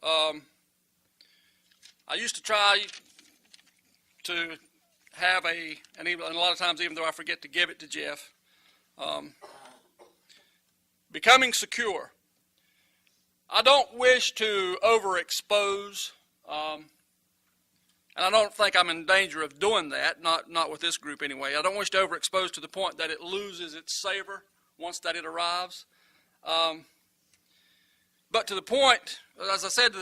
I used to try to have and a lot of times, even though I forget to give it to Jeff, becoming secure. I don't wish to overexpose, and I don't think I'm in danger of doing that, not with this group anyway. I don't wish to overexpose to the point that it loses its savor once that it arrives. But to the point, as I said,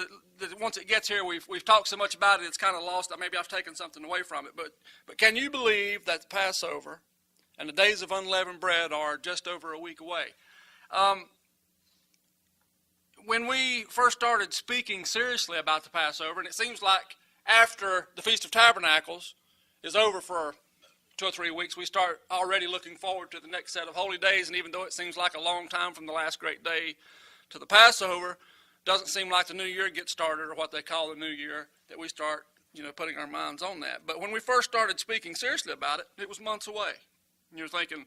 that once it gets here, we've talked so much about it, it's kind of lost. Maybe I've taken something away from it. But can you believe that the Passover and the days of unleavened bread are just over a week away? When we first started speaking seriously about the Passover, and it seems like after the Feast of Tabernacles is over for 2 or 3 weeks, we start already looking forward to the next set of holy days, and even though it seems like a long time from the last great day to the Passover, doesn't seem like the new year gets started, or what they call the new year, that we start, putting our minds on that. But when we first started speaking seriously about it, it was months away. And you're thinking,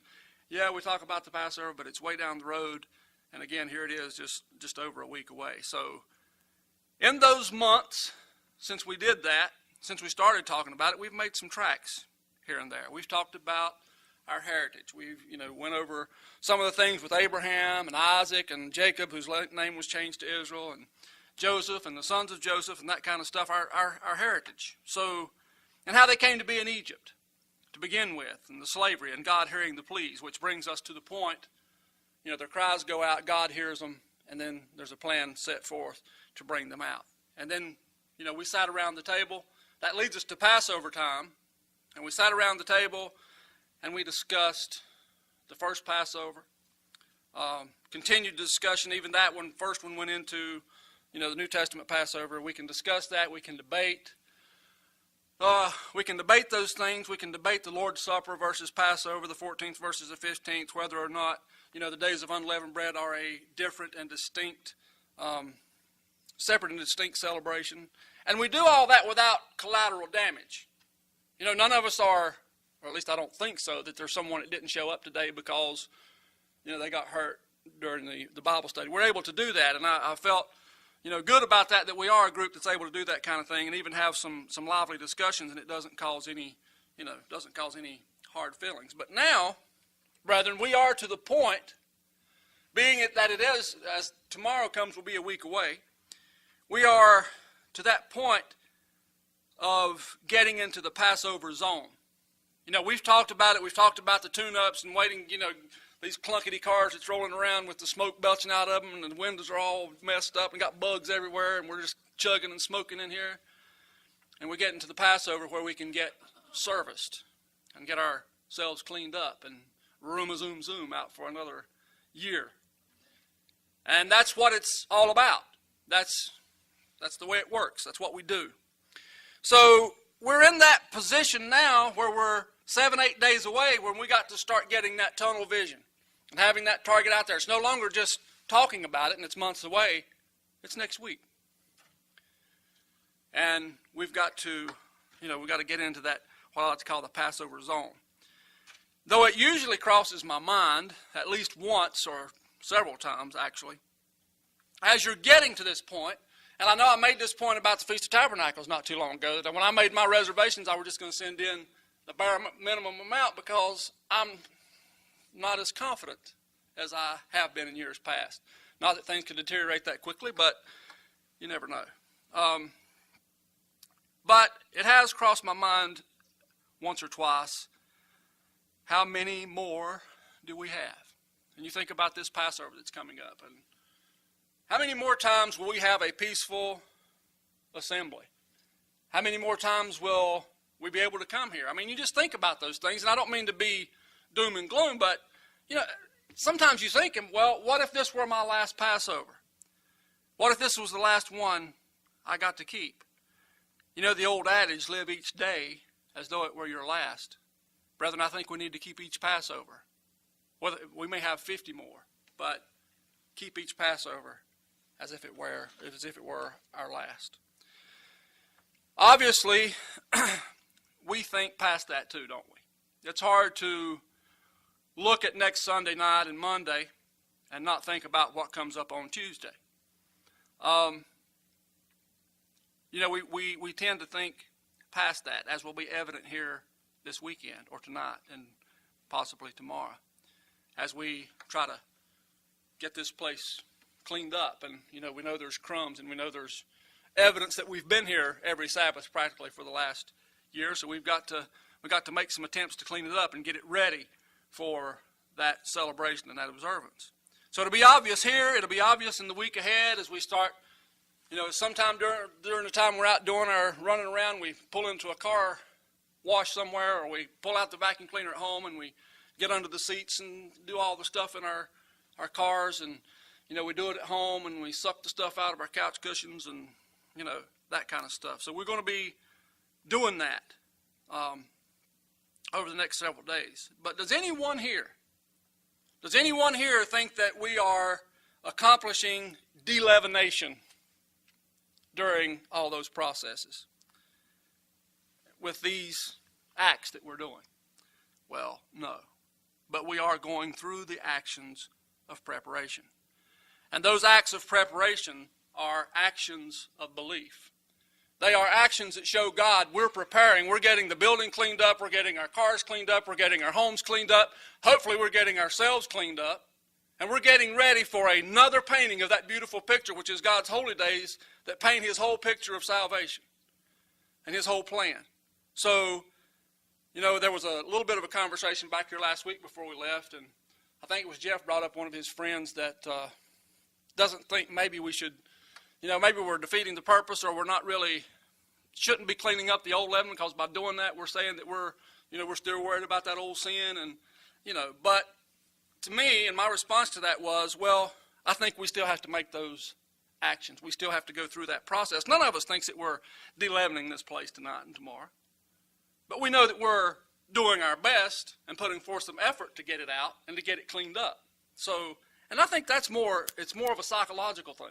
yeah, we talk about the Passover, but it's way down the road. And again, here it is, just over a week away. So in those months, since we did that, since we started talking about it, we've made some tracks here and there. We've talked about our heritage. We've, went over some of the things with Abraham and Isaac and Jacob, whose name was changed to Israel, and Joseph and the sons of Joseph and that kind of stuff, our heritage. So, and how they came to be in Egypt to begin with, and the slavery, and God hearing the pleas, which brings us to the point, their cries go out, God hears them, and then there's a plan set forth to bring them out. And then, we sat around the table. That leads us to Passover time, and we sat around the table and we discussed the first Passover, continued the discussion. Even that one, first one went into, the New Testament Passover. We can discuss that. We can debate. We can debate those things. We can debate the Lord's Supper versus Passover, the 14th versus the 15th, whether or not, the days of unleavened bread are a different and distinct, separate and distinct celebration. And we do all that without collateral damage. None of us are, or at least I don't think so, that there's someone that didn't show up today because, they got hurt during the Bible study. We're able to do that, and I felt, good about that we are a group that's able to do that kind of thing and even have some lively discussions, and it doesn't cause any, hard feelings. But now, brethren, we are to the point, being it that it is, as tomorrow comes will be a week away, we are to that point of getting into the Passover zone. We've talked about it. We've talked about the tune-ups and waiting, these clunkety cars that's rolling around with the smoke belching out of them, and the windows are all messed up and got bugs everywhere, and we're just chugging and smoking in here. And we're getting to the Passover where we can get serviced and get ourselves cleaned up and zoom out for another year. And that's what it's all about. That's the way it works. That's what we do. So we're in that position now where we're 7-8 days away when we got to start getting that tunnel vision and having that target out there. It's no longer just talking about it and it's months away. It's next week. And we've got to, we've got to get into that, what I like to call the Passover zone. Though it usually crosses my mind at least once or several times actually, as you're getting to this point. And I know I made this point about the Feast of Tabernacles not too long ago, that when I made my reservations, I was just going to send in the bare minimum amount because I'm not as confident as I have been in years past. Not that things could deteriorate that quickly, but you never know. But it has crossed my mind once or twice, how many more do we have? And you think about this Passover that's coming up, and how many more times will we have a peaceful assembly? How many more times will we be able to come here? I mean, you just think about those things, and I don't mean to be doom and gloom, but, sometimes you think, well, what if this were my last Passover? What if this was the last one I got to keep? The old adage, live each day as though it were your last. Brethren, I think we need to keep each Passover. Whether we may have 50 more, but keep each Passover as if it were our last. Obviously, we think past that too, don't we? It's hard to look at next Sunday night and Monday and not think about what comes up on Tuesday. we tend to think past that, as will be evident here this weekend or tonight and possibly tomorrow, as we try to get this place cleaned up. And, we know there's crumbs, and we know there's evidence that we've been here every Sabbath practically for the last year. So we've got to make some attempts to clean it up and get it ready for that celebration and that observance. So it'll be obvious here. It'll be obvious in the week ahead as we start. Sometime during the time we're out doing our running around, we pull into a car wash somewhere, or we pull out the vacuum cleaner at home and we get under the seats and do all the stuff in our cars. And, we do it at home, and we suck the stuff out of our couch cushions and, that kind of stuff. So we're going to be doing that over the next several days. But does anyone here think that we are accomplishing deleavenation during all those processes with these acts that we're doing? Well, no. But we are going through the actions of preparation. And those acts of preparation are actions of belief. They are actions that show God we're preparing. We're getting the building cleaned up. We're getting our cars cleaned up. We're getting our homes cleaned up. Hopefully we're getting ourselves cleaned up. And we're getting ready for another painting of that beautiful picture, which is God's holy days that paint his whole picture of salvation and his whole plan. So, there was a little bit of a conversation back here last week before we left, and I think it was Jeff brought up one of his friends that doesn't think maybe we should, maybe we're defeating the purpose, or we're not really, shouldn't be cleaning up the old leaven, because by doing that we're saying that we're still worried about that old sin. And, but to me, and my response to that was, well, I think we still have to make those actions. We still have to go through that process. None of us thinks that we're de-leavening this place tonight and tomorrow. But we know that we're doing our best and putting forth some effort to get it out and to get it cleaned up. So, and I think it's more of a psychological thing.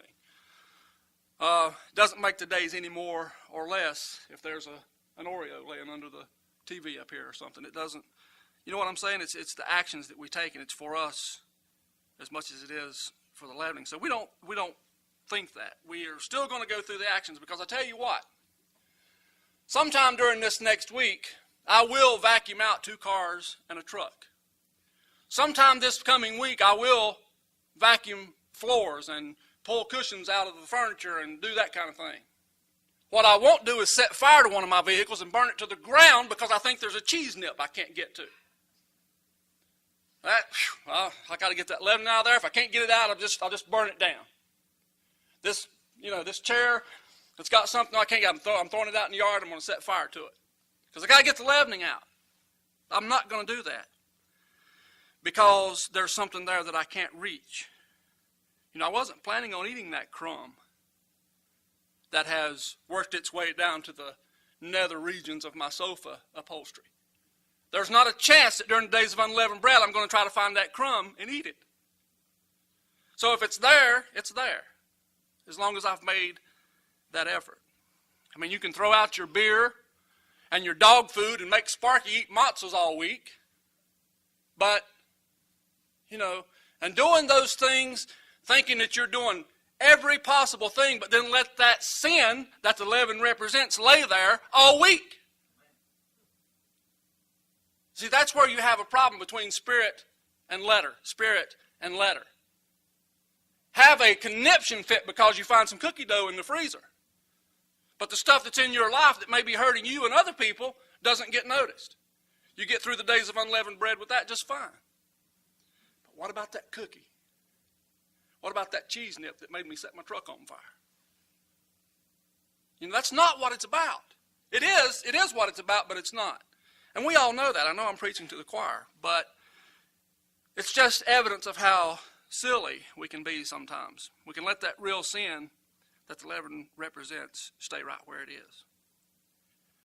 Doesn't make the days any more or less if there's an Oreo laying under the TV up here or something. It doesn't, you know what I'm saying? It's the actions that we take, and it's for us as much as it is for the leavening. So we don't think that. We are still going to go through the actions, because I tell you what, sometime during this next week, I will vacuum out 2 cars and a truck. Sometime this coming week, I will vacuum floors and pull cushions out of the furniture and do that kind of thing. What I won't do is set fire to one of my vehicles and burn it to the ground because I think there's a cheese nip I can't get to. I got to get that leaven out of there. If I can't get it out, I'll just burn it down. This chair that's got something I can't get, I'm throwing it out in the yard. I'm going to set fire to it because I got to get the leavening out. I'm not going to do that because there's something there that I can't reach. I wasn't planning on eating that crumb that has worked its way down to the nether regions of my sofa upholstery. There's not a chance that during the days of unleavened bread I'm going to try to find that crumb and eat it. So if it's there, it's there, as long as I've made that effort. I mean, you can throw out your beer and your dog food and make Sparky eat matzos all week, but, and doing those things, thinking that you're doing every possible thing, but then let that sin that the leaven represents lay there all week. See, that's where you have a problem between spirit and letter. Spirit and letter. Have a conniption fit because you find some cookie dough in the freezer. But the stuff that's in your life that may be hurting you and other people doesn't get noticed. You get through the days of unleavened bread with that just fine. But what about that cookie? What about that cheese nip that made me set my truck on fire? That's not what it's about. It is what it's about, but it's not. And we all know that. I know I'm preaching to the choir, but it's just evidence of how silly we can be sometimes. We can let that real sin that the leaven represents stay right where it is.